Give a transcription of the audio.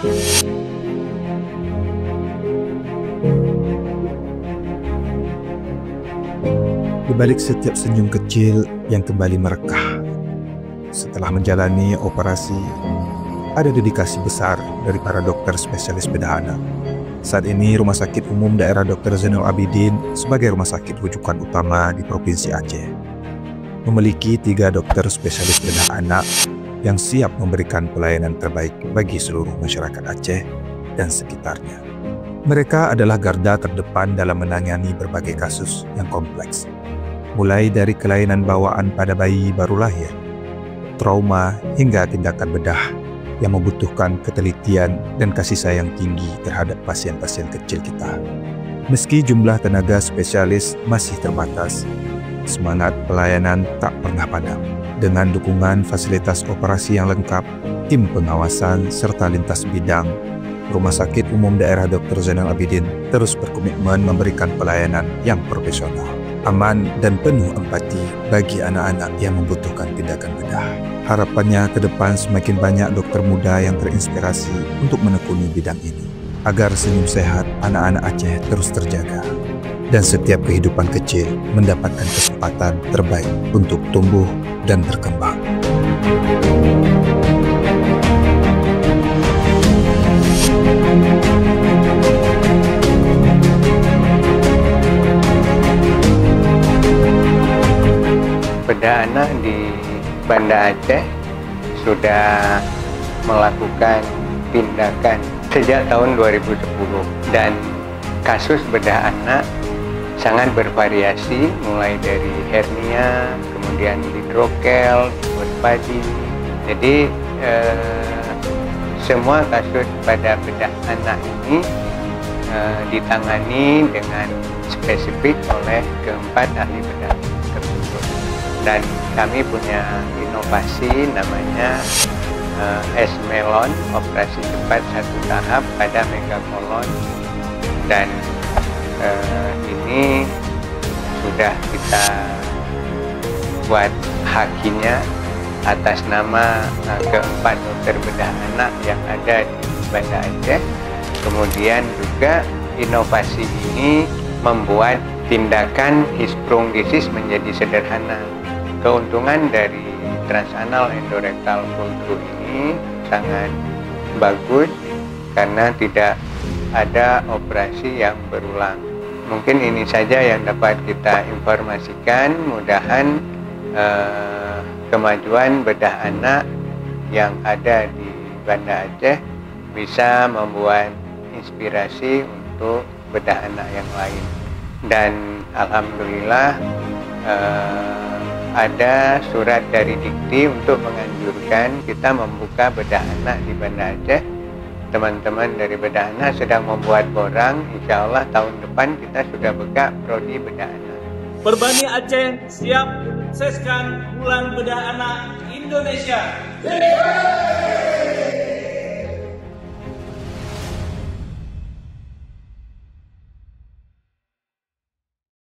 Di balik setiap senyum kecil yang kembali merekah setelah menjalani operasi, ada dedikasi besar dari para dokter spesialis bedah anak. Saat ini Rumah Sakit Umum Daerah Dr. Zainal Abidin sebagai rumah sakit rujukan utama di Provinsi Aceh memiliki 3 dokter spesialis bedah anak yang siap memberikan pelayanan terbaik bagi seluruh masyarakat Aceh dan sekitarnya. Mereka adalah garda terdepan dalam menangani berbagai kasus yang kompleks, mulai dari kelainan bawaan pada bayi baru lahir, trauma hingga tindakan bedah yang membutuhkan ketelitian dan kasih sayang tinggi terhadap pasien-pasien kecil kita. Meski jumlah tenaga spesialis masih terbatas, semangat pelayanan tak pernah padam. Dengan dukungan fasilitas operasi yang lengkap, tim pengawasan serta lintas bidang, Rumah Sakit Umum Daerah Dr. Zainal Abidin terus berkomitmen memberikan pelayanan yang profesional, aman dan penuh empati bagi anak-anak yang membutuhkan tindakan bedah. Harapannya ke depan semakin banyak dokter muda yang terinspirasi untuk menekuni bidang ini, agar senyum sehat anak-anak Aceh terus terjaga, dan setiap kehidupan kecil mendapatkan kesempatan terbaik untuk tumbuh dan berkembang. Bedah anak di Banda Aceh sudah melakukan tindakan sejak tahun 2010, dan kasus bedah anak sangat bervariasi, mulai dari hernia, kemudian hidrokel, padi. Jadi semua kasus pada bedah anak ini ditangani dengan spesifik oleh keempat ahli bedah tersebut. Dan kami punya inovasi namanya S-Melon, operasi cepat satu tahap pada megakolon, dan ini sudah kita buat hakinya atas nama keempat dokter bedah anak yang ada di Banda Aceh. Kemudian juga inovasi ini membuat tindakan histrungdisis menjadi sederhana. Keuntungan dari transanal endorektal pull-through ini sangat bagus karena tidak ada operasi yang berulang. Mungkin ini saja yang dapat kita informasikan. Mudahan kemajuan bedah anak yang ada di Banda Aceh bisa membuat inspirasi untuk bedah anak yang lain. Dan alhamdulillah ada surat dari Dikti untuk menganjurkan kita membuka bedah anak di Banda Aceh. Teman-teman dari bedah anak sedang membuat borang. Insya Allah tahun depan kita sudah buka prodi bedah anak. Perbani Aceh siap menyukseskan Bulan Bedah Anak Indonesia.